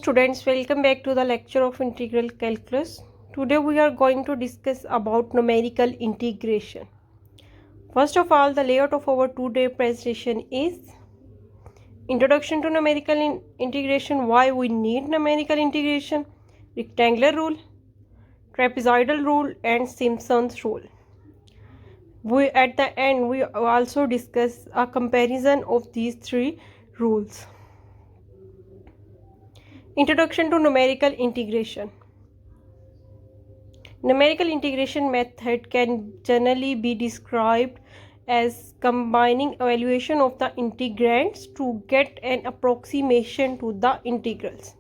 students, welcome back to the lecture of integral calculus. Today we are going to discuss about numerical integration. First of all, the layout of our today presentation is introduction to numerical integration, why we need numerical integration, rectangular rule, trapezoidal rule and Simpson's rule. At the end we also discuss a comparison of these three rules. Introduction to numerical integration. Numerical integration method can generally be described as combining evaluation of the integrands to get an approximation to the integrals.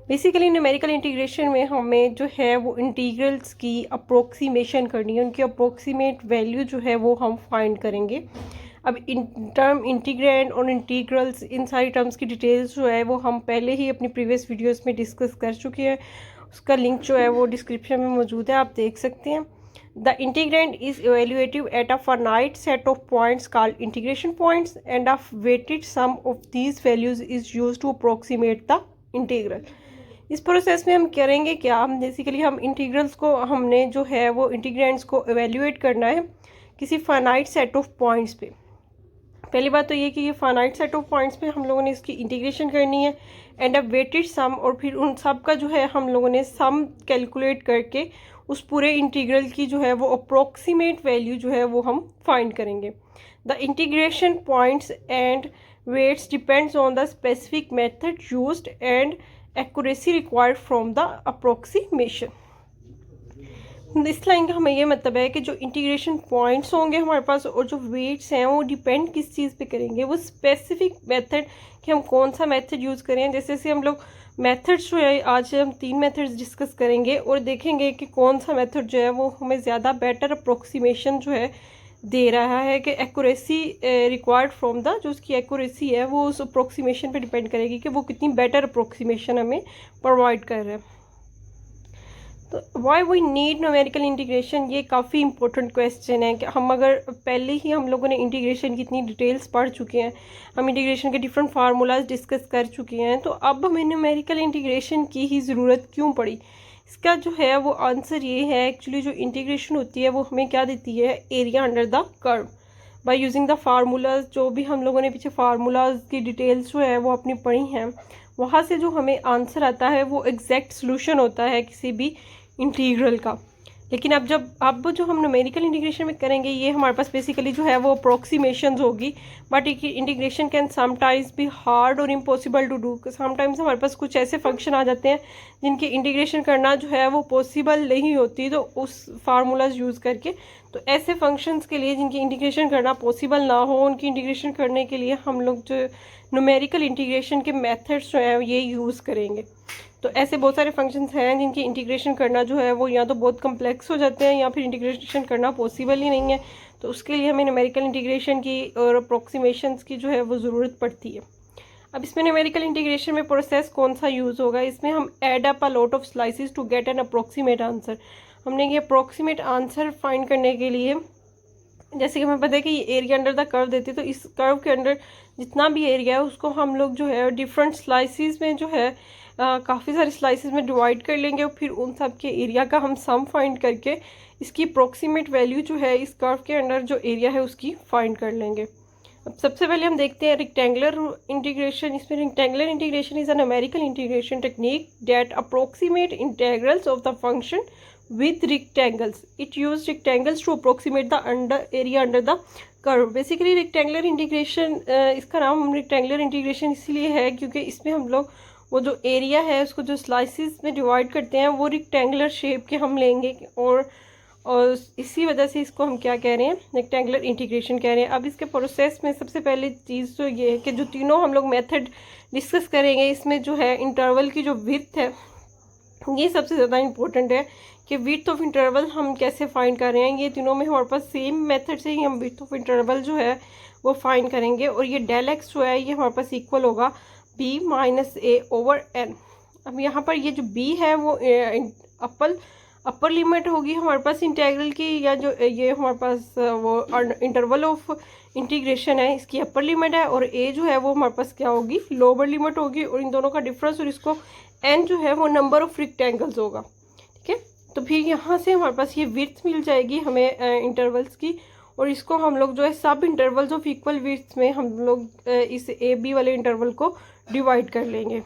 Basically numerical integration में हमें जो है वो integrals की approximation करनी है, उनकी approximate value जो है वो हम फाइंड करेंगे. अब इन टर्म इंटीग्रैंड और इंटीग्रल्स, इन सारी टर्म्स की डिटेल्स जो है वो हम पहले ही अपनी प्रीवियस वीडियोस में डिस्कस कर चुके हैं. उसका लिंक जो है वो डिस्क्रिप्शन में मौजूद है, आप देख सकते हैं. The integrand is evaluated at a finite set of points called integration points and a weighted sum of these values is used to approximate the integral. इस प्रोसेस में हम करेंगे क्या, हम बेसिकली हम इंटीग्रल्स को हमने जो है वो इंटीग्रैंड्स को एवेल्युएट करना है किसी फाइनाइट सेट ऑफ पॉइंट्स पे. पहली बात तो ये कि ये फाइनाइट सेट ऑफ पॉइंट्स पे हम लोगों ने इसकी इंटीग्रेशन करनी है एंड अ वेटेड सम, और फिर उन सब का जो है हम लोगों ने सम कैलकुलेट करके उस पूरे इंटीग्रल की जो है वो अप्रोक्सीमेट वैल्यू जो है वो हम फाइंड करेंगे. The integration points and weights depends on the specific method used and accuracy required from the approximation. इस लाइन का हमें ये मतलब है कि जो इंटीग्रेशन पॉइंट्स होंगे हमारे पास और जो वेट्स हैं वो डिपेंड किस चीज़ पे करेंगे, वो स्पेसिफिक मेथड कि हम कौन सा मेथड यूज़ करें. जैसे हम लोग मेथड्स जो है आज हम 3 मेथड्स डिस्कस करेंगे और देखेंगे कि कौन सा मेथड जो है वो हमें ज़्यादा बेटर अप्रोक्सीमेशन जो है दे रहा है, कि एक्यूरेसी रिक्वायर्ड फ्रॉम द, जो उसकी एक्यूरेसी है वो उस अप्रोक्सीमेशन पे डिपेंड करेगी कि वो कितनी बेटर अप्रोक्सीमेशन हमें प्रोवाइड कर रहा है. तो why we need numerical integration, ये काफ़ी इंपॉर्टेंट क्वेश्चन है कि हम अगर पहले ही हम लोगों ने इंटीग्रेशन की इतनी डिटेल्स पढ़ चुके हैं, हम इंटीग्रेशन के डिफरेंट फार्मूलाज डिस्कस कर चुके हैं, तो अब हमें न्यूमेरिकल इंटीग्रेशन की ही ज़रूरत क्यों पड़ी. इसका जो है वो आंसर ये है, एक्चुअली जो इंटीग्रेशन होती है वो हमें क्या देती है, area under the curve by using the formulas. जो भी हम लोगों ने पीछे फार्मूलाज की डिटेल्स जो है वो अपनी पढ़ी हैं, वहाँ से जो हमें आंसर आता है वो एग्जैक्ट सोल्यूशन होता है किसी भी इंटीग्रल का. लेकिन अब जो हम न्यूमेरिकल इंटीग्रेशन में करेंगे ये हमारे पास बेसिकली जो है वो अप्रोक्सीमेशंस होगी, but integration can sometimes be hard और इम्पॉसिबल टू डू. समटाइम्स हमारे पास कुछ ऐसे फंक्शन आ जाते हैं जिनकी इंटीग्रेशन करना जो है वो पॉसिबल नहीं होती, तो उस फार्मूलाज यूज़ करके, तो ऐसे फंक्शंस के लिए जिनकी इंटीग्रेशन करना पॉसिबल ना हो, उनकी इंटीग्रेशन करने के लिए हम लोग जो न्यूमेरिकल इंटीग्रेशन के मेथड्स जो हैं ये यूज़ करेंगे. तो ऐसे बहुत सारे फंक्शंस हैं जिनकी इंटीग्रेशन करना जो है वो या तो बहुत कम्प्लेक्स हो जाते हैं या फिर इंटीग्रेशन करना पॉसिबल ही नहीं है, तो उसके लिए हमें न्यूमेरिकल इंटीग्रेशन की और अप्रोक्सीमेशंस की जो है वो ज़रूरत पड़ती है. अब इसमें न्यूमेरिकल इंटीग्रेशन में प्रोसेस कौन सा यूज़ होगा, इसमें हम add up a lot of slices to get an approximate answer. हमने ये अप्रोक्सीमेट आंसर फाइंड करने के लिए, जैसे कि हमें पता है कि ये एरिया अंडर द कर्व देती है, तो इस कर्व के अंडर जितना भी एरिया है उसको हम लोग जो है डिफरेंट स्लाइसिस में जो है काफ़ी सारे स्लाइसिस में डिवाइड कर लेंगे और फिर उन सब के एरिया का हम सम फाइंड करके इसकी अप्रोक्सीमेट वैल्यू जो है इस कर्व के अंडर जो एरिया है उसकी फाइंड कर लेंगे. अब सबसे पहले हम देखते हैं रेक्टेंगुलर इंटीग्रेशन. इसमें rectangular integration is a numerical integration technique that approximate integrals of the function with rectangles. It used rectangles to approximate the area under the curve. Basically rectangular integration, इसका नाम हम rectangular integration इसीलिए है क्योंकि इसमें हम लोग वो जो एरिया है उसको जो स्लाइसिस में डिवाइड करते हैं वो रेक्टेंगुलर शेप के हम लेंगे, और इसी वजह से इसको हम क्या कह रहे हैं, रेक्टेंगुलर इंटीग्रेशन कह रहे हैं. अब इसके प्रोसेस में सबसे पहले चीज़ तो ये है कि जो तीनों हम लोग मेथड डिस्कस करेंगे इसमें जो है इंटरवल की जो विड्थ है ये सबसे ज़्यादा इंपॉर्टेंट है कि विड्थ ऑफ इंटरवल हम कैसे फाइंड कर रहे हैं. ये तीनों में हमारे पास सेम मेथड से ही हम विड्थ ऑफ इंटरवल जो है वो फाइंड करेंगे, और ये डेल एक्स जो है ये हमारे पास इक्वल होगा b minus a over n. अब यहाँ पर ये जो b है वो अपर लिमिट होगी हमारे पास इंटीग्रल की, या जो ये हमारे पास वो इंटरवल ऑफ इंटीग्रेशन है इसकी अपर लिमिट है, और ए जो है वो हमारे पास क्या होगी, लोअर लिमिट होगी, और इन दोनों का डिफरेंस, और इसको एन जो है वो नंबर ऑफ रेक्टेंगल्स होगा। ठीक है, तो फिर यहाँ से हमारे पास ये विड्थ मिल जाएगी हमें इंटरवल्स की, और इसको हम लोग जो है सब इंटरवल्स ऑफ इक्वल विड्थ में हम लोग इस ए बी वाले इंटरवल को डिवाइड कर लेंगे।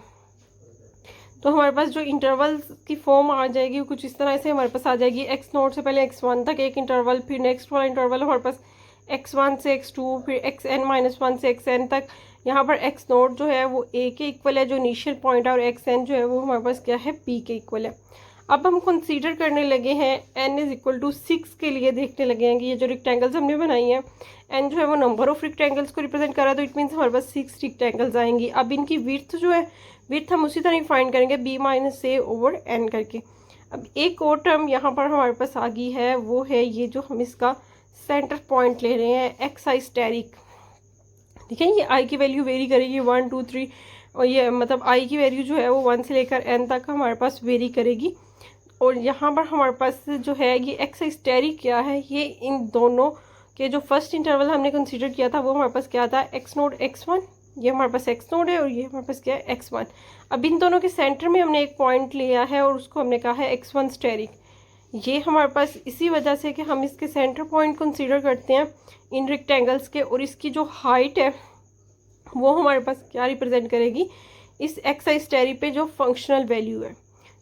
तो हमारे पास जो इंटरवल की फॉर्म आ जाएगी कुछ इस तरह से हमारे पास आ जाएगी, x0 से पहले x1 तक एक इंटरवल, फिर नेक्स्ट वाला इंटरवल हमारे पास x1 से x2, फिर xn-1 से xn तक। यहाँ पर x0 जो है वो a के इक्वल है जो इनिशियल पॉइंट है, और xn जो है वो हमारे पास क्या है, p के इक्वल है। अब हम कंसीडर करने लगे हैं n इज इक्वल टू 6 के लिए, देखने लगे हैं कि ये जो रेक्टेंगल्स हमने बनाई हैं, n जो है वो नंबर ऑफ रेक्टेंगल्स को रिप्रेजेंट कर रहा है, तो इट मीन्स हमारे पास 6 रेक्टेंगल्स आएंगी। अब इनकी विड्थ जो है, विड्थ हम उसी तरह फाइंड करेंगे b minus a over n करके। अब एक और टर्म यहाँ पर हमारे पास आ गई है, वो है ये जो हम इसका सेंटर पॉइंट ले रहे हैं, एक्स आई स्टेरिक। ठीक है, ये आई की वैल्यू वेरी करेगी 1 2 3, और ये मतलब आई की वैल्यू जो है वो 1 से लेकर n तक हमारे पास वेरी करेगी। और यहाँ पर हमारे पास जो है ये एक्स आई स्टेरिक क्या है, ये इन दोनों के जो फर्स्ट इंटरवल हमने कंसीडर किया था वो हमारे पास क्या था, x0 x1, ये हमारे पास x0 है और ये हमारे पास क्या है, x1। अब इन दोनों के सेंटर में हमने एक पॉइंट लिया है और उसको हमने कहा है x1 स्टेरिक। ये हमारे पास इसी वजह से कि हम इसके सेंटर पॉइंट कंसीडर करते हैं इन रेक्टेंगल्स के, और इसकी जो हाइट है वो हमारे पास क्या रिप्रेजेंट करेगी, इस एक्स आई स्टेरिक पे जो फंक्शनल वैल्यू है,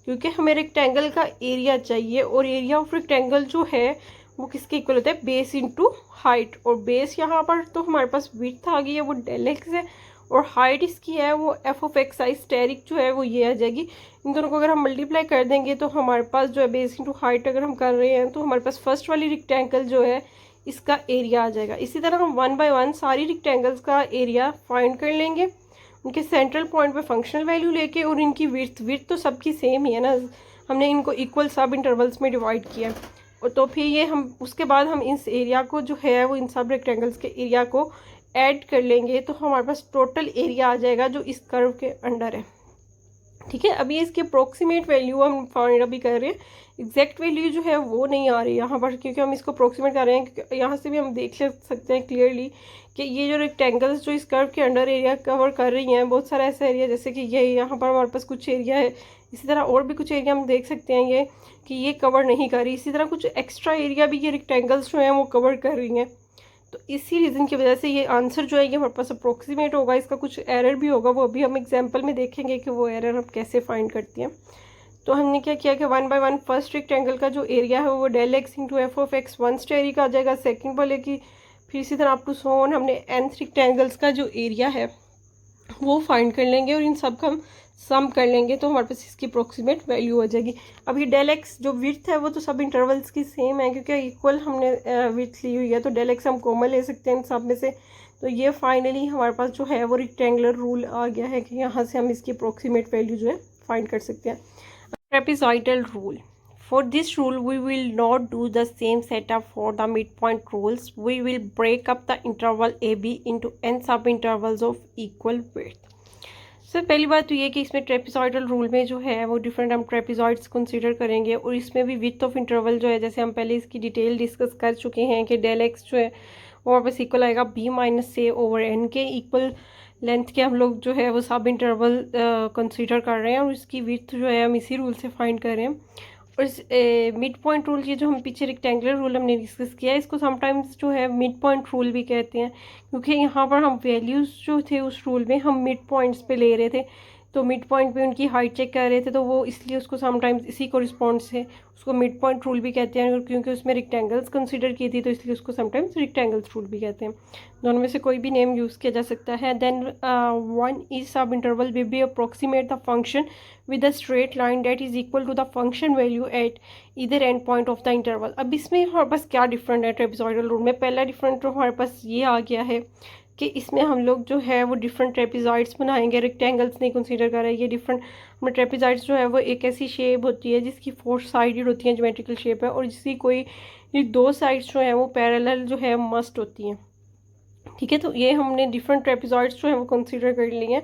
क्योंकि हमें रेक्टेंगल का एरिया चाहिए, और एरिया ऑफ रेक्टेंगल जो है वो किसके इक्वल होता है, बेस इनटू हाइट। और बेस यहाँ पर तो हमारे पास विड्थ आ गई है वो डेल एक्स है, और हाइट इसकी है वो F of X I asterisk जो है वो ये आ जाएगी। इन दोनों को अगर हम मल्टीप्लाई कर देंगे तो हमारे पास जो है बेस इनटू हाइट अगर हम कर रहे हैं तो हमारे पास फर्स्ट वाली रेक्टेंगल जो है इसका एरिया आ जाएगा। इसी तरह हम 1 बाय 1 सारी रेक्टेंगल्स का एरिया फाइंड कर लेंगे उनके सेंट्रल पॉइंट पे फंक्शनल वैल्यू लेके, और इनकी विड्थ तो सबकी सेम ही है ना, हमने इनको इक्वल सब इंटरवल्स में डिवाइड किया। और तो फिर ये हम उसके बाद हम इस एरिया को जो है वो इन सब रेक्टेंगल्स के एरिया को ऐड कर लेंगे, तो हमारे पास टोटल एरिया आ जाएगा जो इस कर्व के अंडर है। ठीक है, अभी इसकी अप्रोक्सीमेट वैल्यू हम फाइंड अभी कर रहे हैं, एग्जैक्ट वैल्यू जो है वो नहीं आ रही यहाँ पर, क्योंकि हम इसको अप्रोक्सीमेट कर रहे हैं। यहाँ से भी हम देख सकते हैं क्लियरली कि ये जो रेक्टेंगल्स जो इस कर्व के अंडर एरिया कवर कर रही हैं, बहुत सारा ऐसा एरिया, जैसे कि ये यहाँ पर हमारे पास कुछ एरिया है, इसी तरह और भी कुछ एरिया हम देख सकते हैं ये कि ये कवर नहीं कर रही, इसी तरह कुछ एक्स्ट्रा एरिया भी ये रेक्टेंगल्स जो हैं वो कवर कर रही हैं। तो इसी रीज़न की वजह से ये आंसर जो है ये हमारे पास अप्रोक्सीमेट होगा, इसका कुछ एरर भी होगा, वो अभी हम एग्जांपल में देखेंगे कि वो एरर हम कैसे फाइंड करती हैं। तो हमने क्या किया कि 1 बाय 1 फर्स्ट रेक्टेंगल का जो एरिया है वो del x into f of x 1 asterisk आ जाएगा, सेकंड वाले की, फिर इसी तरह अप टू सो ऑन हमने nth रेक्टेंगल्स का जो एरिया है वो फाइंड कर लेंगे, और इन सब का हम सम कर लेंगे तो हमारे पास इसकी अप्रोक्सीमेट वैल्यू आ जाएगी। अब ये डेल एक्स जो विड्थ है वो तो सब इंटरवल्स की सेम है, क्योंकि इक्वल हमने विड्थ ली हुई है, तो डेल एक्स हम कॉमन ले सकते हैं इन सब में से। तो ये फाइनली हमारे पास जो है वो रेक्टेंगुलर रूल आ गया है कि यहाँ से हम इसकी अप्रोक्सीमेट वैल्यू जो है फाइंड कर सकते हैं। Trapezoidal rule, for this rule we will not do the same setup for the midpoint rules. We will break up the interval AB into n sub intervals of equal width. Sir पहली बात तो ये कि इसमें trapezoidal rule में जो है वो डिफरेंट हम ट्रेपेजॉइड्स कंसीडर करेंगे, और इसमें भी विथ ऑफ इंटरवल जो है, जैसे हम पहले इसकी डिटेल डिस्कस कर चुके हैं कि डेल एक्स जो है वो वापस इक्वल आएगा b माइनस से ओवर n के, इक्वल लेंथ के हम लोग जो है वो सब इंटरवल कंसीडर कर रहे हैं, और इसकी विथ जो है हम इसी रूल से फाइंड कर रहे हैं। और इस मिड पॉइंट रूल, ये जो हम पीछे रेक्टेंगुलर रूल हमने डिस्कस किया है, इसको समटाइम्स जो है मिड पॉइंट रूल भी कहते हैं, क्योंकि यहाँ पर हम वैल्यूज़ जो थे उस रूल में हम मिड पॉइंट्स पे ले रहे थे, तो मिड पॉइंट पे उनकी हाइट चेक कर रहे थे, तो वो इसलिए उसको समटाइम्स इसी को रिस्पॉन्ड से उसको मिड पॉइंट रूल भी कहते हैं, और क्योंकि उसमें रेक्टेंगल्स कंसीडर की थी तो इसलिए उसको समटाइम्स रेक्टेंगल्स रूल भी कहते हैं। दोनों में से कोई भी नेम यूज़ किया जा सकता है। Then 1 each sub interval will be approximate the function with a straight line that is equal to the function value at either end point of the interval। अब इसमें हमारे पास क्या डिफरेंट है ट्रेपेजॉइडल रूल में, पहला डिफरेंट तो हमारे पास ये आ गया है कि इसमें हम लोग जो है वो डिफरेंट ट्रेपेजॉइड्स बनाएंगे, रेक्टेंगल्स नहीं कंसीडर कर रहे हैं। ये डिफरेंट हमें ट्रेपेजॉइड्स जो है वो एक ऐसी शेप होती है जिसकी 4 साइडेड होती है, ज्योमेट्रिकल शेप है, और जिसकी कोई 2 साइड्स जो है वो पैरेलल जो है मस्ट होती हैं। ठीक है। तो ये हमने डिफरेंट ट्रेपेजॉइड्स जो है वो कंसीडर कर लिए हैं।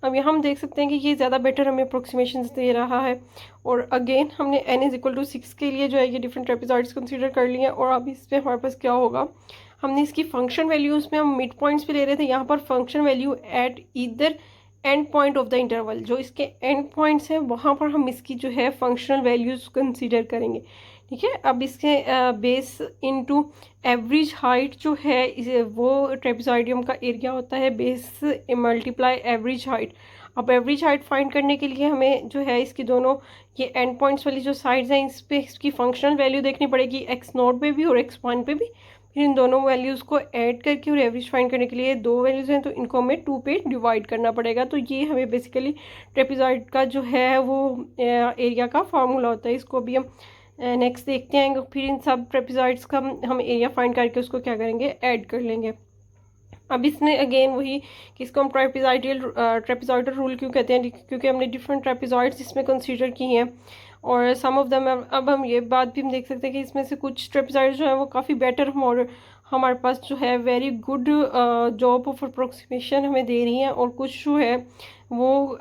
अब यहाँ हम देख सकते हैं कि ये ज़्यादा बेटर हमें अप्रोक्सीमेशन दे रहा है। और अगेन हमने n=6 के लिए जो है ये डिफरेंट ट्रेपेजॉइड्स कंसीडर कर लिए हैं। और अब इस पर हमारे पास क्या होगा, हमने इसकी फंक्शन वैल्यूज़ में हम मिड पॉइंट्स पे ले रहे थे, यहाँ पर function value at either end point of the interval, जो इसके एंड पॉइंट्स हैं वहाँ पर हम इसकी जो है फंक्शनल वैल्यूज़ कंसीडर करेंगे। ठीक है। अब इसके बेस इनटू एवरेज हाइट जो है वो ट्रेपेजॉइडियम का एरिया होता है बेस मल्टीप्लाई एवरेज हाइट। अब एवरेज हाइट फाइंड करने के लिए हमें जो है इसकी दोनों ये एंड पॉइंट्स वाली जो साइड्स हैं इस पे इसकी फंक्शनल वैल्यू देखनी पड़ेगी, x0 पे भी और x1 पे भी। फिर इन दोनों वैल्यूज़ को ऐड करके और एवरेज फाइंड करने के लिए दो वैल्यूज़ हैं तो इनको हमें 2 पे डिवाइड करना पड़ेगा। तो ये हमें बेसिकली ट्रेपेजॉइड का जो है वो एरिया का फार्मूला होता है। इसको भी हम नेक्स्ट देखते हैं। फिर इन सब ट्रेपेजॉइड्स का हम एरिया फाइंड करके उसको क्या करेंगे, ऐड कर लेंगे। अब इसमें अगेन वही कि इसको हम ट्रेपेजॉइडल रूल क्यों कहते हैं, क्योंकि हमने डिफरेंट ट्रेपेजॉइड्स इसमें कंसीडर की हैं। और सम ऑफ दम अब हम ये बात भी हम देख सकते हैं कि इसमें से कुछ ट्रेपेजॉइड्स जो है वो काफ़ी बेटर हमारे पास जो है very good job of approximation हमें दे रही हैं, और कुछ जो है वो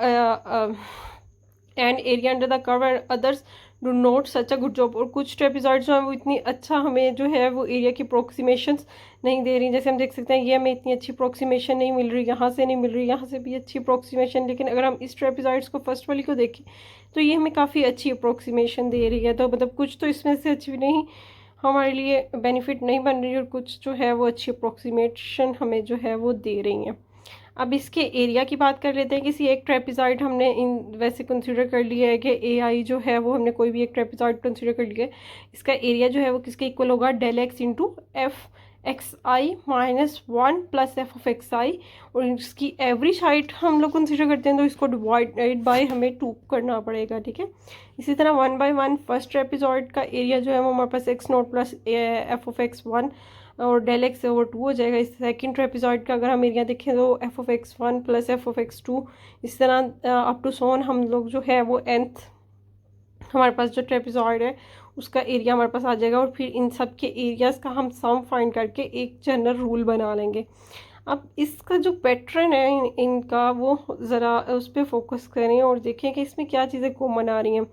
and area under the curve and others do not such a good job. और कुछ ट्रेपेजॉइड्स जो है वो इतनी अच्छा हमें जो है वो एरिया की अप्रोक्सीमेशंस नहीं दे रही। जैसे हम देख सकते हैं ये हमें इतनी अच्छी अप्रोक्सीमेशन नहीं मिल रही, यहाँ से नहीं मिल रही, यहाँ से भी अच्छी अप्रोक्सीमेशन। लेकिन अगर हम इस ट्रेपेजॉइड्स को फर्स्ट वाली को देखें तो ये हमें काफ़ी अच्छी अप्रोक्सीमेशन दे रही है। तो मतलब कुछ तो इसमें से अच्छी नहीं हमारे लिए बेनिफिट नहीं बन रही, और कुछ जो है वो अच्छी अप्रोक्सीमेशन हमें जो है वो दे रही हैं। अब इसके एरिया की बात कर लेते हैं। किसी एक ट्रेपेजॉइड हमने इन वैसे कंसीडर कर लिया है कि AI जो है वो हमने कोई भी एक ट्रेपेजॉइड कंसीडर कर लिया है, इसका एरिया जो है वो किसके इक्वल होगा, del(x) into fxi minus 1 plus f(xi). और इसकी एवरेज हाइट हम लोग कंसीडर करते हैं तो इसको डिवाइड बाय हमें 2 करना पड़ेगा। ठीक है। इसी तरह 1/1 फर्स्ट ट्रेपेजॉइड का एरिया जो है वो हमारे पास x0 प्लस f(x1) और del(x)/2 हो जाएगा। इस सेकंड ट्रेपेजॉइड का अगर हम एरिया देखें तो f(x1) प्लस f(x2). इस तरह अप टू सोन हम लोग जो है वो nth हमारे पास जो ट्रेपेजॉइड है उसका एरिया हमारे पास आ जाएगा। और फिर इन सब के एरियाज़ का हम सम फाइंड करके एक जनरल रूल बना लेंगे। अब इसका जो पैटर्न है इनका वो ज़रा उस पर फोकस करें और देखें कि इसमें क्या चीज़ें कॉमन आ रही हैं।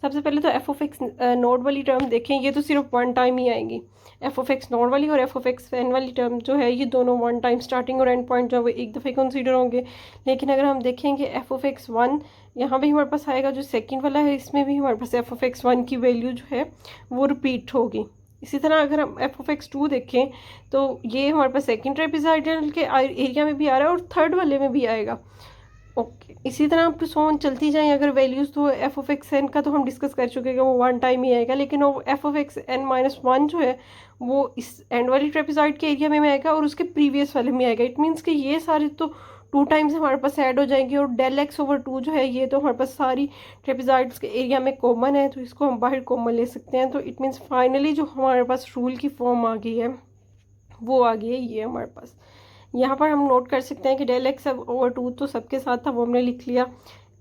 सबसे पहले तो f(x) नोड वाली टर्म देखें, ये तो सिर्फ 1 टाइम ही आएगी। f(x) नोड वाली और f(n) वाली टर्म जो है ये दोनों 1 टाइम स्टार्टिंग और एंड पॉइंट जो है वो एक दफ़े कंसीडर होंगे। लेकिन अगर हम देखेंगे f(x1) यहाँ भी हमारे पास आएगा, जो सेकंड वाला है इसमें भी हमारे पास f(x1) की वैल्यू जो है वो रिपीट होगी। इसी तरह अगर हम f(x2) देखें तो ये हमारे पास सेकंड ट्रेपेजॉइडल के एरिया में भी आ रहा है और थर्ड वाले में भी आएगा। ओके। इसी तरह आप सोन चलती जाएं अगर वैल्यूज़, तो f(n) का तो हम डिस्कस कर चुके हैं कि वो 1 टाइम ही आएगा। लेकिन वो f(n-1) जो है वो इस एंड वाली ट्रेपेजॉइड के एरिया में आएगा और उसके प्रीवियस वाले में आएगा। इट मीन्स कि ये सारे तो 2 टाइम्स हमारे पास ऐड हो जाएंगे। और del(x)/2 जो है ये तो हमारे पास सारी ट्रेपेजॉइड्स के एरिया में कॉमन है, तो इसको हम बाहर कॉमन ले सकते हैं। तो इट मीन्स फाइनली जो हमारे पास रूल की फॉर्म आ गई है वो आ गई है ये हमारे पास। यहाँ पर हम नोट कर सकते हैं कि del(x)/2 तो सबके साथ था, वो हमने लिख लिया।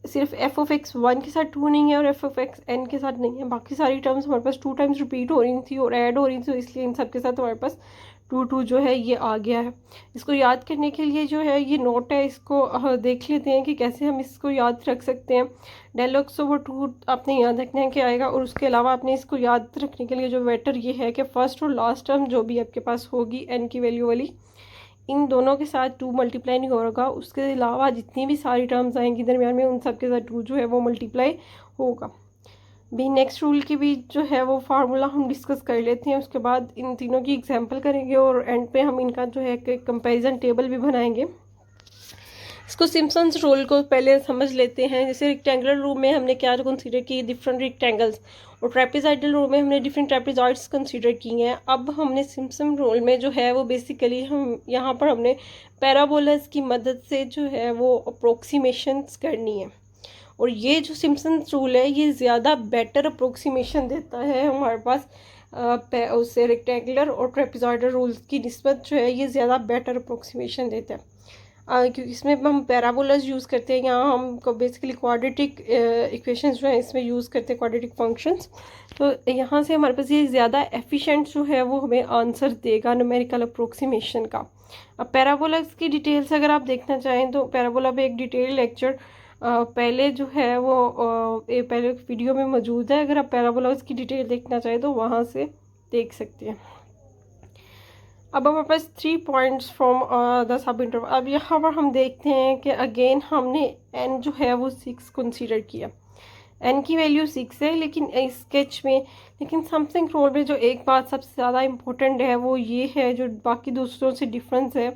सिर्फ f(x1) के साथ 2 नहीं है और f(n) के साथ नहीं है। बाकी सारी टर्म्स हमारे पास 2 टाइम्स रिपीट हो रही थी और ऐड हो रही थी, इसलिए इन सब के साथ हमारे पास 2 जो है ये आ गया है। इसको याद करने के लिए जो है ये नोट है, इसको देख लेते हैं कि कैसे हम इसको याद रख सकते हैं। del(x)/2 आपने याद रखना है कि आएगा, और उसके अलावा आपने इसको याद रखने के लिए जो बेटर ये है कि फर्स्ट और लास्ट टर्म जो भी आपके पास होगी n की वैल्यू वाली, इन दोनों के साथ 2 मल्टीप्लाई नहीं होगा। उसके अलावा जितनी भी सारी टर्म्स आएंगी दरमियान में उन सब के साथ 2 जो है वो मल्टीप्लाई होगा। भी नेक्स्ट रूल की भी जो है वो फार्मूला हम डिस्कस कर लेते हैं, उसके बाद इन तीनों की एग्जांपल करेंगे और एंड पे हम इनका जो है एक कंपैरिजन टेबल भी बनाएंगे। इसको सिम्पसन्स रूल को पहले समझ लेते हैं। जैसे रेक्टेंगुलर रूल में हमने क्या कंसीडर की, डिफरेंट रेक्टेंगल्स, और ट्रेपेजॉइडल रूल में हमने डिफरेंट ट्रेपेजॉइड्स कंसीडर किए हैं। अब हमने सिम्पसन रूल में जो है वो बेसिकली हम यहाँ पर हमने पैराबोलास की मदद से जो है वो अप्रोक्सीमेशंस करनी है। और ये जो सिम्पसन रूल है ये ज़्यादा बेटर अप्रोक्सीमेशन देता है हमारे पास उससे रेक्टेंगुलर और ट्रेपेजॉइडल रूल्स की निस्बत जो है ये ज़्यादा बेटर अप्रोक्सीमेशन देता है। क्योंकि इसमें हम पैराबोलास यूज़ करते हैं, यहाँ हम बेसिकली क्वाड्रेटिक इक्वेशंस जो है इसमें यूज़ करते हैं, क्वाड्रेटिक फंक्शंस। तो यहाँ से हमारे पास ये ज़्यादा एफिशिएंट जो है वो हमें आंसर देगा न्यूमेरिकल अप्रोक्सीमेशन का। अब पैराबोलास की डिटेल्स अगर आप देखना चाहें तो पैराबोला पे एक डिटेल लेक्चर पहले जो है वो पहले वीडियो में मौजूद है। अगर आप पैराबोलास की डिटेल देखना चाहें तो वहाँ से देख सकते हैं। अब हमारे पास 3 points from the sub interval. अब यहाँ पर हम देखते हैं कि अगेन हमने n जो है वो 6 कंसीडर किया। n की वैल्यू 6 है लेकिन स्केच में, लेकिन समथिंग रोल में जो एक बात सबसे ज़्यादा इम्पोर्टेंट है वो ये है, जो बाकी दूसरों से डिफरेंस है,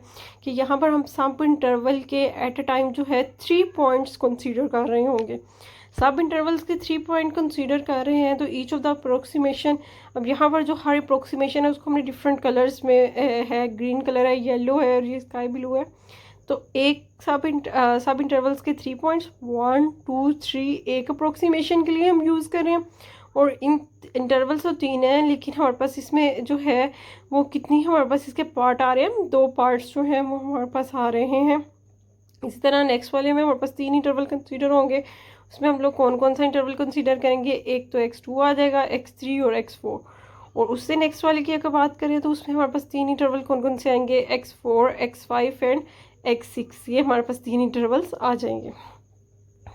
कि यहाँ पर हम सब इंटरवल के एट अ टाइम जो है 3 पॉइंट्स कंसीडर कर रहे होंगे। सब इंटरवल्स के 3 पॉइंट कंसीडर कर रहे हैं तो ईच ऑफ द अप्रोक्सीमेशन, अब यहाँ पर जो हर अप्रोक्सीमेशन है उसको हमने डिफरेंट कलर्स में है, ग्रीन कलर है, येलो है और ये स्काई ब्लू है। तो एक सब इंटरवल्स के 3 पॉइंट्स 1 2 3 एक अप्रोक्सीमेशन के लिए हम यूज़ कर रहे हैं, और इन इंटरवल्स तो 3 हैं लेकिन हमारे पास इसमें जो है वो कितनी हमारे पास इसके पार्ट आ रहे हैं, 2 पार्ट्स जो हैं वो हमारे पास आ रहे हैं। इसी तरह नेक्स्ट वाले में हमारे पास 3 इंटरवल कंसीडर होंगे, उसमें हम लोग कौन कौन सा इंटरवल कंसीडर करेंगे, एक तो x2 आ जाएगा, x3 और x4। और उससे नेक्स्ट वाले की अगर बात करें तो उसमें हमारे पास 3 इंटरवल कौन कौन से आएंगे, x4 x5 एंड x6, ये हमारे पास 3 इंटरवल्स आ जाएंगे।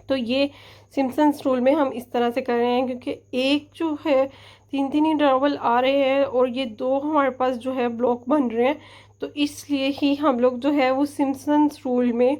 तो ये सिम्पसन्स रूल में हम इस तरह से कर रहे हैं क्योंकि एक जो है 3 इंटरवल आ रहे हैं और ये 2 हमारे पास जो है ब्लॉक बन रहे हैं, तो इसलिए ही हम लोग जो है वो सिम्पसन्स रूल में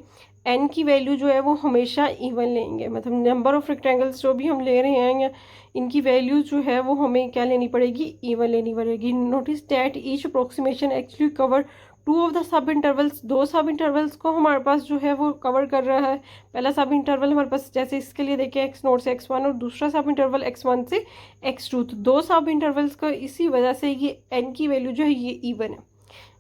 n की वैल्यू जो है वो हमेशा इवन लेंगे। मतलब नंबर ऑफ रेक्टेंगल्स जो भी हम ले रहे हैं या इनकी वैल्यू जो है वो हमें क्या लेनी पड़ेगी, इवन लेनी पड़ेगी। Notice that each approximation actually cover 2 of the sub intervals, 2 सब इंटरवल्स को हमारे पास जो है वो कवर कर रहा है। पहला सब इंटरवल हमारे पास जैसे इसके लिए देखिए x0 से x1 और दूसरा सब इंटरवल x1 से x2, तो 2 सब इंटरवल्स का इसी वजह से ये n की वैल्यू जो है ये इवन है।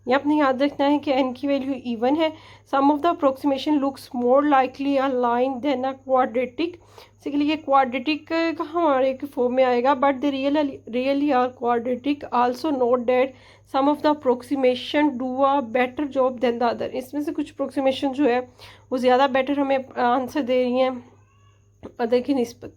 ये आपने याद रखना है कि n की वैल्यू इवन है। Some of the approximation looks more likely a line than a quadratic, basically ये क्वाड्रेटिक का हमारे फॉर्म में आएगा, but they really are quadratic. Also note that some of the approximation do a better job than the other, इसमें से कुछ approximation जो है वो ज़्यादा बेटर हमें आंसर दे रही हैं अदर की निस्बत।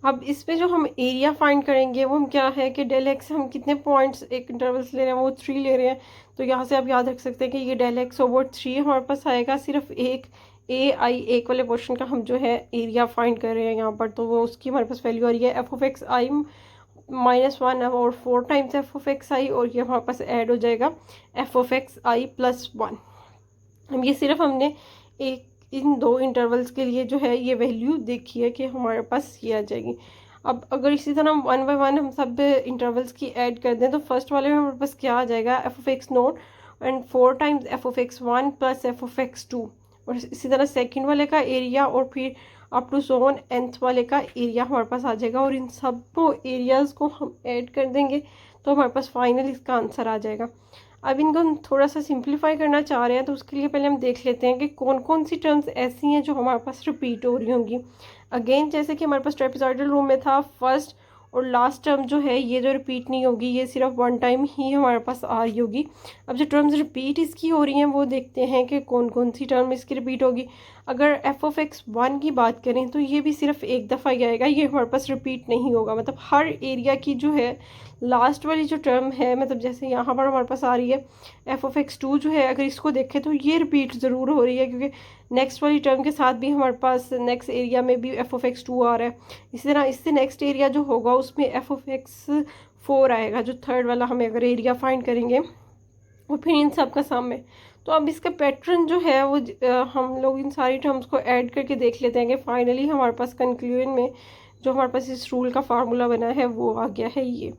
अब इसमें जो हम एरिया फाइंड करेंगे वो हम क्या है कि डेल एक्स हम कितने पॉइंट्स एक इंटरवल्स ले रहे हैं, वो 3 ले रहे हैं, तो यहाँ से आप याद रख सकते हैं कि ये डेल एक्स ओवर 3 हमारे पास आएगा। सिर्फ एक एक वाले पोर्शन का हम जो है एरिया फाइंड कर रहे हैं यहाँ पर, तो वो उसकी हमारे पास वैल्यू आ रही है एफ ऑफ एक्स आई -1 और 4 टाइम्स एफ ऑफ एक्स आई, और ये हमारे पास ऐड हो जाएगा एफ ऑफ एक्स आई +1। अब ये सिर्फ हमने एक इन 2 इंटरवल्स के लिए जो है ये वैल्यू देखी है कि हमारे पास ये आ जाएगी। अब अगर इसी तरह हम 1 बाय 1 हम सब इंटरवल्स की ऐड कर दें तो फर्स्ट वाले में हमारे पास क्या आ जाएगा, F of x note and 4 times F of x 1 plus F of x 2, और इसी तरह सेकंड वाले का एरिया और फिर अप टू सोन nth वाले का एरिया हमारे पास आ जाएगा, और इन सब एरियाज़ को हम ऐड कर देंगे तो हमारे पास फाइनल इसका आंसर आ जाएगा। अब इनको हम थोड़ा सा सिंप्लीफाई करना चाह रहे हैं, तो उसके लिए पहले हम देख लेते हैं कि कौन कौन सी टर्म्स ऐसी हैं जो हमारे पास रिपीट हो रही होंगी। अगेन जैसे कि हमारे पास ट्रेपेजॉइडल रूम में था, फर्स्ट और लास्ट टर्म जो है ये जो रिपीट नहीं होगी, ये सिर्फ 1 टाइम ही हमारे पास आ रही होगी। अब जो टर्म्स रिपीट इसकी हो रही हैं वो देखते हैं कि कौन कौन सी टर्म इसकी रिपीट होगी। अगर एफ ऑफ एक्स 1 की बात करें तो ये भी सिर्फ एक दफ़ा ही आएगा, ये हमारे पास रिपीट नहीं होगा। मतलब हर एरिया की जो है लास्ट वाली जो टर्म है, मतलब जैसे यहाँ पर हमारे पास आ रही है एफ ऑफ एक्स 2 जो है, अगर इसको देखें तो ये रिपीट ज़रूर हो रही है क्योंकि नेक्स्ट वाली टर्म के साथ भी हमारे पास नेक्स्ट एरिया में भी एफ ऑफ एक्स 2 आ रहा है। इसी तरह इससे नेक्स्ट एरिया जो होगा उसमें एफ ऑफ एक्स 4 आएगा, जो थर्ड वाला हमें अगर एरिया फाइंड करेंगे, और फिर इन सब का सम है। तो अब इसका पैटर्न जो है वो हम लोग इन सारी टर्म्स को ऐड करके देख लेते हैं कि फाइनली हमारे पास कंक्लूजन में जो हमारे पास इस रूल का फार्मूला बना है वो आ गया है। ये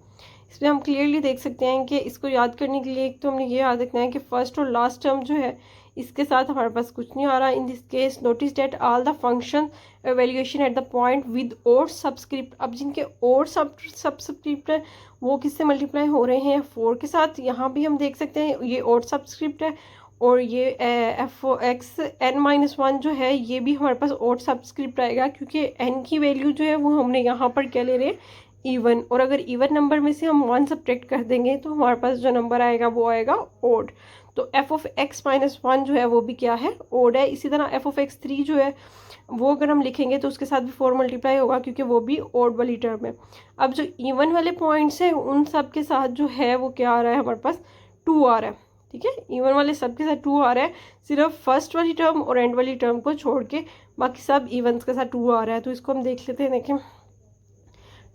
इसमें हम क्लियरली देख सकते हैं कि इसको याद करने के लिए एक तो हमने ये याद रखना है कि फर्स्ट और लास्ट टर्म जो है इसके साथ हमारे पास कुछ नहीं आ रहा। In this case notice that all the function evaluation at the point with odd subscript. अब जिनके और सबस्क्रिप्ट है वो किससे मल्टीप्लाई हो रहे हैं, 4 के साथ। यहाँ भी हम देख सकते हैं ये और सबस्क्रिप्ट है, और ये एफ एक्स n-1 जो है ये भी हमारे पास और सबस्क्रिप्ट आएगा क्योंकि n की वैल्यू जो है वो हमने यहाँ पर क्या ले रहे हैं, इवन। और अगर इवन नंबर में से हम 1 सब्ट्रैक्ट कर देंगे तो हमारे पास जो नंबर आएगा वो आएगा ओड। तो f(x-1) जो है वो भी क्या है, ओड है। इसी तरह f(x3) जो है वो अगर हम लिखेंगे तो उसके साथ भी 4 मल्टीप्लाई होगा क्योंकि वो भी ओड वाली टर्म है। अब जो इवन वाले पॉइंट्स हैं उन सब के साथ जो है वो क्या आ रहा है हमारे पास, 2 आ रहा है। ठीक है, इवन वाले सब के साथ 2 आ रहा है, सिर्फ फर्स्ट वाली टर्म और एंड वाली टर्म को छोड़ के बाकी सब इवन्स के साथ 2 आ रहा है। तो इसको हम देख लेते हैं। देखें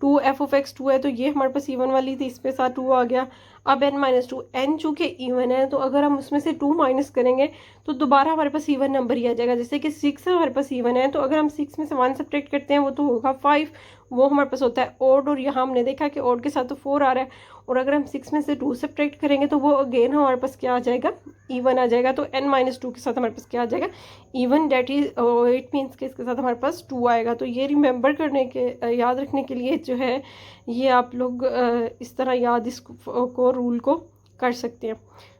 2 f(x2) है तो ये हमारे पास इवन वाली थी, इसके साथ 2 आ गया। अब n-2, n चूँकि इवन है तो अगर हम उसमें से 2 माइनस करेंगे तो दोबारा हमारे पास इवन नंबर ही आ जाएगा। जैसे कि 6 हमारे पास इवन है तो अगर हम 6 में से 1 सब्ट्रैक्ट करते हैं वो तो होगा 5, वो हमारे पास होता है ओड। और यहाँ हमने देखा कि ओड के साथ तो 4 आ रहा है, और अगर हम 6 में से 2 सब्ट्रैक्ट करेंगे तो वो अगेन हमारे पास क्या आ जाएगा, इवन आ जाएगा। तो n-2 के साथ हमारे पास क्या आ जाएगा, even. That is it means कि इसके साथ हमारे पास 2 आएगा। तो ये रिमेंबर करने के याद रखने के लिए जो है ये आप लोग इस तरह याद इसको रूल को कर सकते हैं।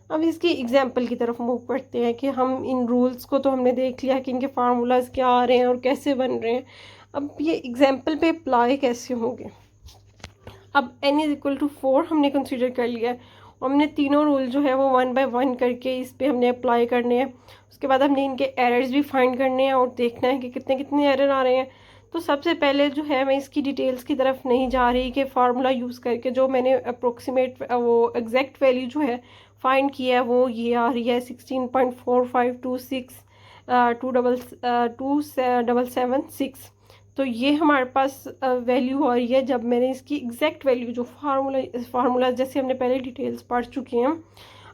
अब इसकी एग्जाम्पल की तरफ मूव करते हैं कि हम इन रूल्स को तो हमने देख लिया कि इनके फार्मूलाज क्या आ रहे हैं और कैसे बन रहे हैं। अब ये एग्जाम्पल पे अप्लाई कैसे होंगे। अब n=4 हमने कंसीडर कर लिया है, और हमने तीनों रूल जो है वो 1 बाय 1 करके इस पे हमने अप्लाई करने हैं। उसके बाद हमने इनके एरर्स भी फाइंड करने हैं और देखना है कि कितने कितने एरर आ रहे हैं। तो सबसे पहले जो है मैं इसकी डिटेल्स की तरफ नहीं जा रही कि फार्मूला यूज़ करके जो मैंने अप्रोक्सीमेट वो एग्जैक्ट वैल्यू जो है फाइंड किया है वो ये आ रही है 16.4526 27776। तो ये हमारे पास वैल्यू आ रही है जब मैंने इसकी एग्जैक्ट वैल्यू जो फार्मूला जैसे हमने पहले डिटेल्स पढ़ चुके हैं।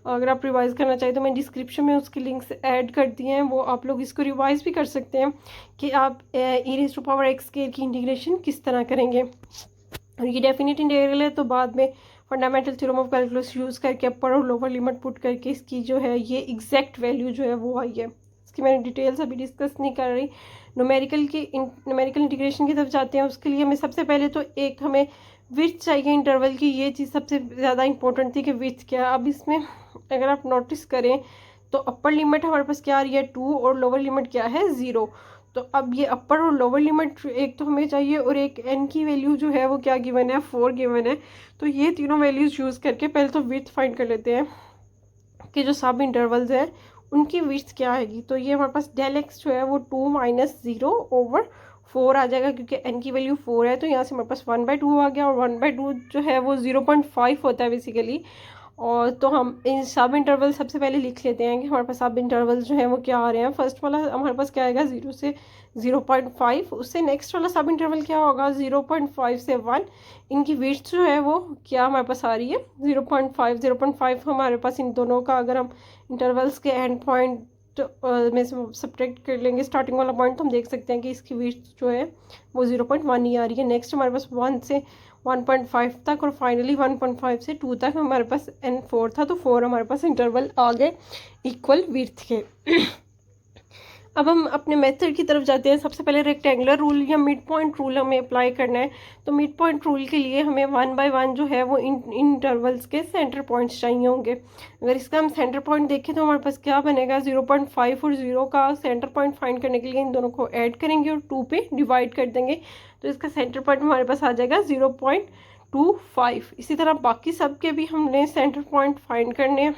अगर आप रिवाइज़ करना चाहें तो मैं डिस्क्रिप्शन में उसके लिंक्स ऐड कर दिए हैं, वो आप लोग इसको रिवाइज़ भी कर सकते हैं कि आप e⁻x² की इंटीग्रेशन किस तरह करेंगे। और ये डेफिनेट इंटीग्रल है तो बाद में fundamental theorem of calculus use करके अपर और लोअर लिमिट पुट करके इसकी जो है ये एग्जैक्ट वैल्यू जो है वो आई है। इसकी मैंने डिटेल्स अभी डिस्कस नहीं कर रही। न्यूमेरिकल इंटीग्रेशन की तरफ जाते हैं। उसके लिए हमें सबसे पहले तो एक हमें विड्थ चाहिए इंटरवल की, ये चीज़ सबसे ज़्यादा इंपॉर्टेंट थी कि विड्थ क्या। अब इसमें अगर आप नोटिस करें तो अपर लिमिट हमारे पास क्या आ रही है 2 और लोअर लिमिट क्या है 0। तो अब ये अपर और लोअर लिमिट एक तो हमें चाहिए और एक n की वैल्यू जो है वो क्या गिवन है 4 गिवन है। तो ये तीनों वैल्यूज़ यूज़ करके पहले तो विड्थ फाइंड कर लेते हैं कि जो सब इंटरवल्स हैं उनकी विड्थ क्या आएगी। तो ये हमारे पास डेल x जो है वो 2 - 0/4 आ जाएगा क्योंकि n की वैल्यू 4 है। तो यहाँ से हमारे पास 1/2 आ गया, और 1/2 जो है वो 0.5 होता है बेसिकली। और तो हम इन सब इंटरवल सबसे पहले लिख लेते हैं कि हमारे पास सब इंटरवल जो है वो क्या आ रहे हैं। फर्स्ट वाला हमारे पास क्या आएगा 0 से 0.5, उससे नेक्स्ट वाला सब इंटरवल क्या होगा 0.5 से 1। इनकी विड्थ जो है वो क्या हमारे पास आ रही है 0.5 हमारे पास इन दोनों का अगर हम इंटरवल्स के एंड पॉइंट में से सब्ट्रैक्ट कर लेंगे स्टार्टिंग वाला पॉइंट तो हम देख सकते हैं कि इसकी विड्थ जो है वो 0.1 ही आ रही है। नेक्स्ट हमारे पास 1 से 1.5 तक और फाइनली 1.5 से 2 तक हमारे पास n4 था। तो 4 हमारे पास इंटरवल आ गए इक्वल विड्थ के। अब हम अपने मेथड की तरफ जाते हैं। सबसे पहले रेक्टेंगुलर रूल या मिड पॉइंट रूल हमें अप्लाई करना है। तो मिड पॉइंट रूल के लिए हमें 1 बाय 1 जो है वो इन इंटरवल्स के सेंटर पॉइंट्स चाहिए होंगे। अगर इसका हम सेंटर पॉइंट देखें तो हमारे पास क्या बनेगा 0.5 और 0 का सेंटर पॉइंट फाइंड करने के लिए इन दोनों को ऐड करेंगे और 2 पे डिवाइड कर देंगे। तो इसका सेंटर पॉइंट हमारे पास आ जाएगा 0.25। इसी तरह बाकी सब के भी हमने सेंटर पॉइंट फाइंड करने हैं।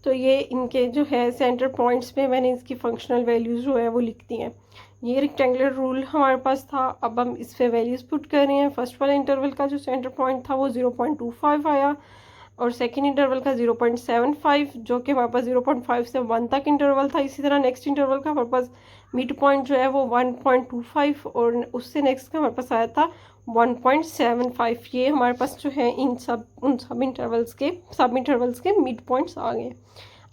तो ये इनके जो है सेंटर पॉइंट्स पे मैंने इसकी फंक्शनल वैल्यूज़ जो है वो लिख दी हैं। ये रेक्टेंगुलर रूल हमारे पास था। अब हम इस पे वैल्यूज़ पुट कर रहे हैं। फर्स्ट वाले इंटरवल का जो सेंटर पॉइंट था वो 0.25 आया, और सेकेंड इंटरवल का 0.75 जो कि हमारे पास 0.5 से 1 तक इंटरवल था। इसी तरह नेक्स्ट इंटरवल का हमारे पास मिड पॉइंट जो है वो 1.25, और उससे नेक्स्ट का हमारे पास आया था 1.75। ये हमारे पास जो है उन सब इंटरवल्स के मिड पॉइंट्स आ गए।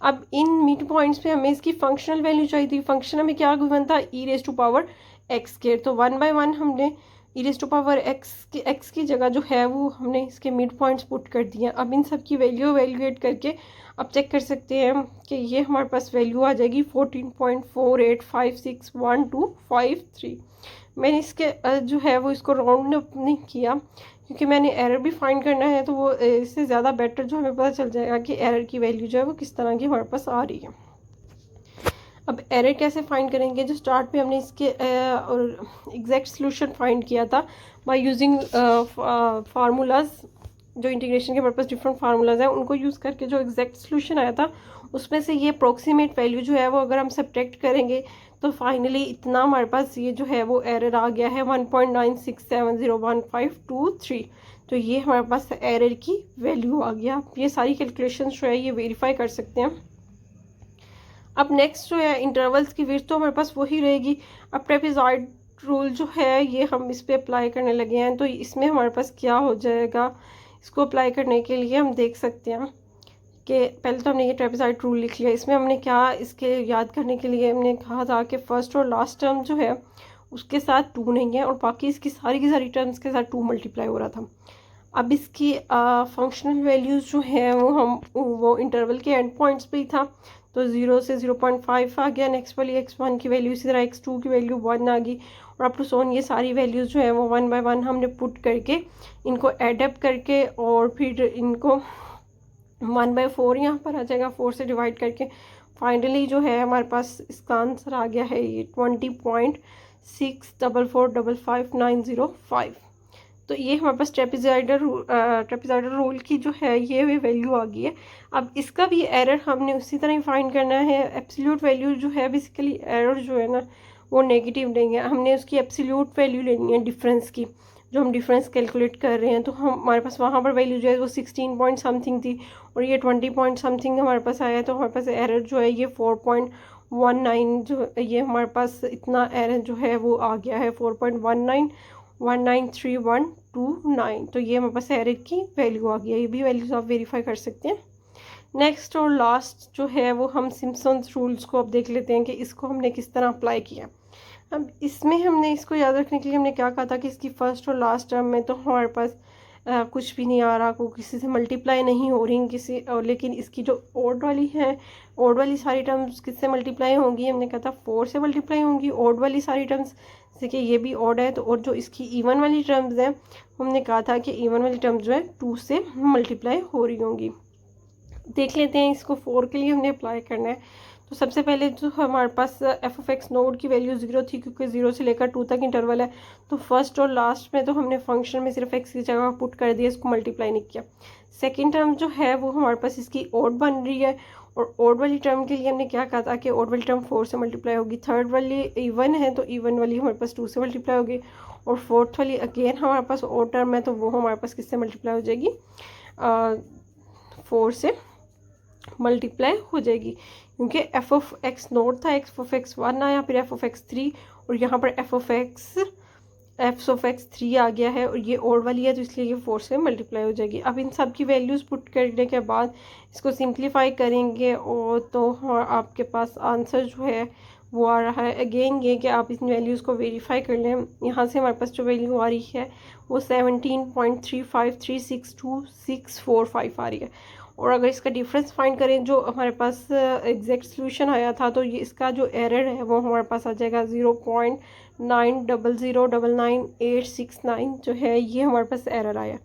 अब इन मिड पॉइंट्स पे हमें इसकी फंक्शनल वैल्यू चाहिए थी। फंक्शन हमें क्या गिवन था e⁻x²। तो 1 बाय 1 हमने e⁻x की जगह जो है वो हमने इसके मिड पॉइंट्स पुट कर दिए। अब इन सब की वैल्यू एवेल्यूएट करके अब चेक कर सकते हैं कि ये हमारे पास वैल्यू आ जाएगी 14.48561253। मैंने इसके जो है वो इसको राउंड नहीं किया क्योंकि मैंने एरर भी फाइंड करना है। तो वो इससे ज़्यादा बेटर जो हमें पता चल जाएगा कि एरर की वैल्यू जो है वो किस तरह की हमारे पास आ रही है। अब एरर कैसे फाइंड करेंगे, जो स्टार्ट पे हमने इसके एग्जैक्ट सोल्यूशन फाइंड किया था बाय यूजिंग फार्मूलाज जो इंटीग्रेशन के हमारे पास डिफरेंट फार्मूलाज हैं उनको यूज़ करके जो एग्जैक्ट सोल्यूशन आया था उसमें से ये अप्रोक्सीमेट वैल्यू जो है वो अगर हम सब्ट्रैक्ट करेंगे तो फाइनली इतना हमारे पास ये जो है वो एरर आ गया है 1.96701523। तो ये हमारे पास एरर की वैल्यू आ गया। ये सारी कैलकुलेशन जो है ये वेरीफाई कर सकते हैं। अब नेक्स्ट जो है इंटरवल्स की विड्थ तो हमारे पास वही रहेगी। अब ट्रेपेजॉइड रूल जो है ये हम इस पे अप्लाई करने लगे हैं, तो इसमें हमारे पास क्या हो जाएगा, इसको अप्लाई करने के लिए हम देख सकते हैं कि पहले तो हमने ये ट्रेपेजॉइड रूल लिख लिया। इसमें हमने क्या इसके याद करने के लिए हमने कहा था कि फर्स्ट और लास्ट टर्म जो है उसके साथ 2 नहीं है और बाकी इसकी की सारी टर्म्स के साथ 2 मल्टीप्लाई हो रहा था। अब इसकी फंक्शनल वैल्यूज़ जो हैं वो इंटरवल के एंड पॉइंट्स पे ही था, तो 0 से 0.5 आ गया। नेक्स्ट वाली x1 की वैल्यू, इसी तरह x2 की वैल्यू 1 आ गई और अप टू सोन ये सारी वैल्यूज़ जो है वो 1 बाय 1 हमने पुट करके इनको एडअप करके और फिर इनको 1 बाय 4 यहाँ पर आ जाएगा, 4 से डिवाइड करके फाइनली जो है हमारे पास इसका आंसर आ गया है ये 20.64455905। तो ये हमारे पास ट्रेपेजॉइडल रूल की जो है ये वैल्यू आ गई है। अब इसका भी एरर हमने उसी तरह ही फाइंड करना है। एब्सोल्यूट वैल्यू जो है बेसिकली एरर जो है ना वो नेगेटिव नहीं है, हमने उसकी एब्सोल्यूट वैल्यू लेनी है डिफरेंस की, जो हम डिफरेंस कैलकुलेट कर रहे हैं। तो हमारे पास वहाँ पर वैल्यू जो है वो 16 पॉइंट समथिंग थी और ये 20 पॉइंट समथिंग हमारे पास आया है। तो हमारे पास एरर जो है ये 4.19 जो ये हमारे पास इतना एरर जो है वो आ गया है 4.19193129। तो ये हमारे पास एरर की वैल्यू आ गई है। ये भी वैल्यूज आप वेरीफाई कर सकते हैं। नेक्स्ट और लास्ट जो है वो हम सिम्पसन्स रूल्स को अब देख लेते हैं कि इसको हमने किस तरह अप्लाई किया। अब इसमें हमने इसको याद रखने के लिए हमने क्या कहा था कि इसकी फर्स्ट और लास्ट टर्म में तो हमारे पास कुछ भी नहीं आ रहा, को किसी से मल्टीप्लाई नहीं हो रही किसी और, लेकिन इसकी जो ओड वाली है, ओड वाली सारी टर्म्स किससे मल्टीप्लाई होंगी, हमने कहा था 4 से मल्टीप्लाई होंगी ओड वाली सारी टर्म्स। जैसे कि ये भी ओड है तो, और जो इसकी इवन वाली टर्म्स हैं हमने कहा था कि इवन वाली टर्म्स जो है 2 से मल्टीप्लाई हो रही होंगी। देख लेते हैं इसको 4 के लिए हमने अप्लाई करना है। तो सबसे पहले जो हमारे पास f(x) नोड की वैल्यू 0 थी क्योंकि 0 से लेकर 2 तक इंटरवल है, तो फर्स्ट और लास्ट में तो हमने फंक्शन में सिर्फ x की जगह पुट कर दिया, इसको मल्टीप्लाई नहीं किया। सेकेंड टर्म जो है वो हमारे पास इसकी ओड बन रही है और ओड वाली टर्म के लिए हमने क्या कहा था कि ओड वाली टर्म 4 से मल्टीप्लाई होगी। थर्ड वाली इवन है तो इवन वाली हमारे पास 2 से मल्टीप्लाई होगी और फोर्थ वाली अगेन हमारे पास ओड टर्म है तो वो हमारे पास किससे मल्टीप्लाई हो जाएगी, 4 से मल्टीप्लाई हो जाएगी। क्योंकि f(x) नोट था, f(x)1 आया, फिर f(x)3 और यहाँ पर f(x)3 आ गया है और ये ओड वाली है तो इसलिए ये 4 से मल्टीप्लाई हो जाएगी। अब इन सब की वैल्यूज़ पुट करने के बाद इसको सिंप्लीफाई करेंगे और तो आपके पास आंसर जो है वो आ रहा है। अगेन ये कि आप इन वैल्यूज़ को वेरीफाई कर लें। यहाँ से हमारे पास जो वैल्यू आ रही है वो 17.35362645 आ रही है और अगर इसका डिफरेंस फाइंड करें जो हमारे पास एग्जैक्ट सोल्यूशन आया था तो ये इसका जो एरर है वो हमारे पास आ जाएगा 0.90099869 जो है ये हमारे पास एरर आया।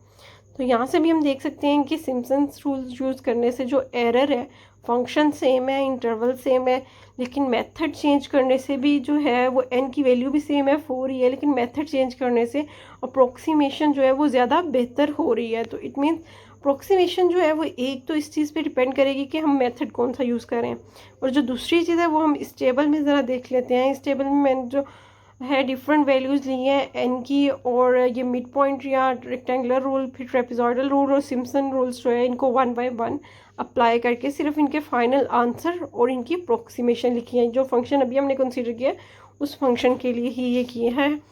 तो यहाँ से भी हम देख सकते हैं कि सिम्पसन्स रूल्स यूज़ करने से जो एरर है, फंक्शन सेम है, इंटरवल सेम है, लेकिन मेथड चेंज करने से भी जो है वो n की वैल्यू भी सेम है 4 ही है, लेकिन मेथड चेंज करने से अप्रोक्सीमेशन जो है वो ज़्यादा बेहतर हो रही है। तो इट मीन्स अप्रोक्सीमेशन जो है वो एक तो इस चीज़ पे डिपेंड करेगी कि हम मेथड कौन सा यूज़ करें, और जो दूसरी चीज़ है वो हम इस टेबल में ज़रा देख लेते हैं। इस टेबल में मैंने जो है डिफरेंट वैल्यूज़ ली हैं n की, और ये मिड पॉइंट या रेक्टेंगुलर रूल, फिर ट्रेपेजॉइडल रूल और सिम्पसन रूल्स जो है इनको 1 बाय 1 अप्लाई करके सिर्फ इनके फाइनल आंसर और इनकी अप्रोक्सीमेशन लिखी है। जो फंक्शन अभी हमने कंसीडर किया उस फंक्शन के लिए ही ये किए हैं।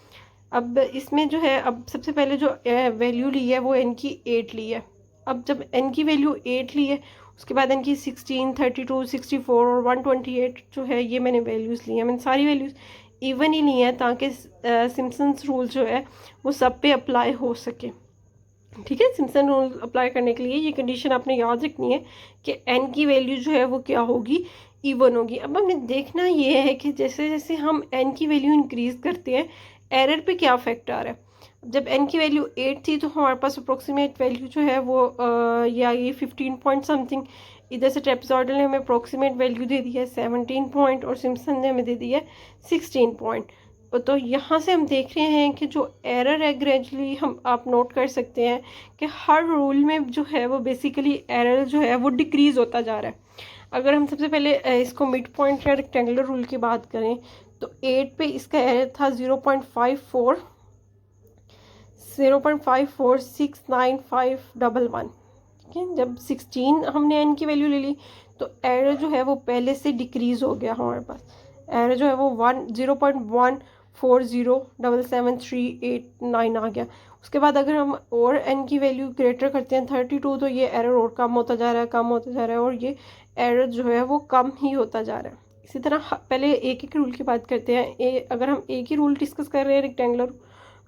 अब इसमें जो है, अब सबसे पहले जो वैल्यू ली है वो n की 8 ली है। अब जब n की वैल्यू 8 ली है उसके बाद n की 16, 32, 64 और 128 जो है ये मैंने वैल्यूज़ ली हैं। मैंने सारी वैल्यूज़ इवन ही ली हैं ताकि सिम्पसन्स रूल जो है वो सब पे अप्लाई हो सके। ठीक है, सिम्पसन रूल अप्लाई करने के लिए ये कंडीशन आपने याद रखनी है कि n की वैल्यू जो है वो क्या होगी, इवन होगी। अब हमें देखना ये है कि जैसे जैसे हम n की वैल्यू इंक्रीज़ करते हैं एरर पे क्या इफेक्ट आ रहा है। जब n की वैल्यू 8 थी तो हमारे पास अप्रोक्सीमेट वैल्यू जो है वो या ये 15 पॉइंट समथिंग, इधर से ट्रेपेजॉइडल ने हमें अप्रोक्सीमेट वैल्यू दे दी है 17 पॉइंट और सिम्पसन ने हमें दे दी है 16 पॉइंट। तो यहाँ से हम देख रहे हैं कि जो एरर है ग्रेजुअली हम आप नोट कर सकते हैं कि हर रूल में जो है वो बेसिकली एरर जो है वो डिक्रीज़ होता जा रहा है। अगर हम सबसे पहले इसको मिड पॉइंट या रेक्टेंगुलर रूल की बात करें तो 8 पे इसका एरर था 0.546951। ठीक है, जब 16 हमने n की वैल्यू ले ली तो एरर जो है वो पहले से डिक्रीज़ हो गया हमारे पास। एरर जो है वो 0.14077389 आ गया। उसके बाद अगर हम और n की वैल्यू ग्रेटर करते हैं 32 तो ये एरर और कम होता जा रहा है, कम होता जा रहा है, और ये एरर जो है वो कम ही होता जा रहा है। इसी तरह पहले एक एक रूल की बात करते हैं। अगर हम एक ही रूल डिस्कस कर रहे हैं रेक्टेंगुलर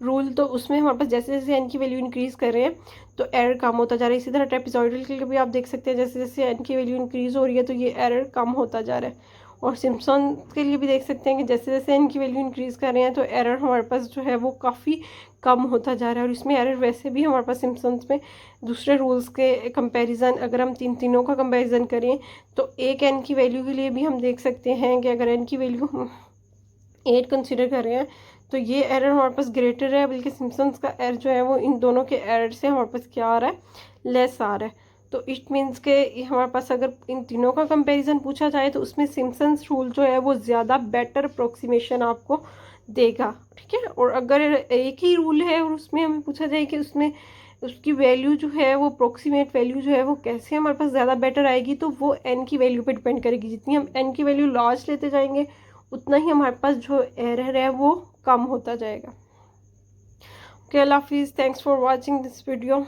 रूल, तो उसमें हमारे पास जैसे जैसे n की वैल्यू इंक्रीज़ कर रहे हैं तो एरर कम होता जा रहा है। इसी तरह ट्रेपेजॉइडल के लिए भी आप देख सकते हैं जैसे जैसे n की वैल्यू इंक्रीज़ हो रही है तो ये एरर कम होता जा रहा है। और सिम्पसन के लिए भी देख सकते हैं कि जैसे जैसे n की वैल्यू इंक्रीज़ कर रहे हैं तो एरर हमारे पास जो है वो काफ़ी कम होता जा रहा है। और इसमें एरर वैसे भी हमारे पास सिम्पसन्स में दूसरे रूल्स के कंपैरिजन, अगर हम तीनों का कंपैरिजन करें तो एक n की वैल्यू के लिए भी हम देख सकते हैं कि अगर n की वैल्यू 8 कंसिडर कर रहे हैं तो ये एरर हमारे पास ग्रेटर है, बल्कि सिम्पसन्स का एरर जो है वो इन दोनों के एरर से हमारे पास क्या आ रहा है, लेस आ रहा है। तो इट मीन्स के हमारे पास अगर इन तीनों का कंपैरिजन पूछा जाए तो उसमें सिम्पसन्स रूल जो है वो ज़्यादा बेटर अप्रोक्सीमेशन आपको देगा। ठीक है, और अगर एक ही रूल है और उसमें हमें पूछा जाए कि उसमें उसकी वैल्यू जो है वो अप्रोक्सीमेट वैल्यू जो है वो कैसे हमारे पास ज़्यादा बेटर आएगी, तो वो n की वैल्यू पे डिपेंड करेगी। जितनी हम n की वैल्यू लार्ज लेते जाएंगे उतना ही हमारे पास जो एरर है वो कम होता जाएगा। ओके, अल्लाह हाफिज़, thanks for watching this video.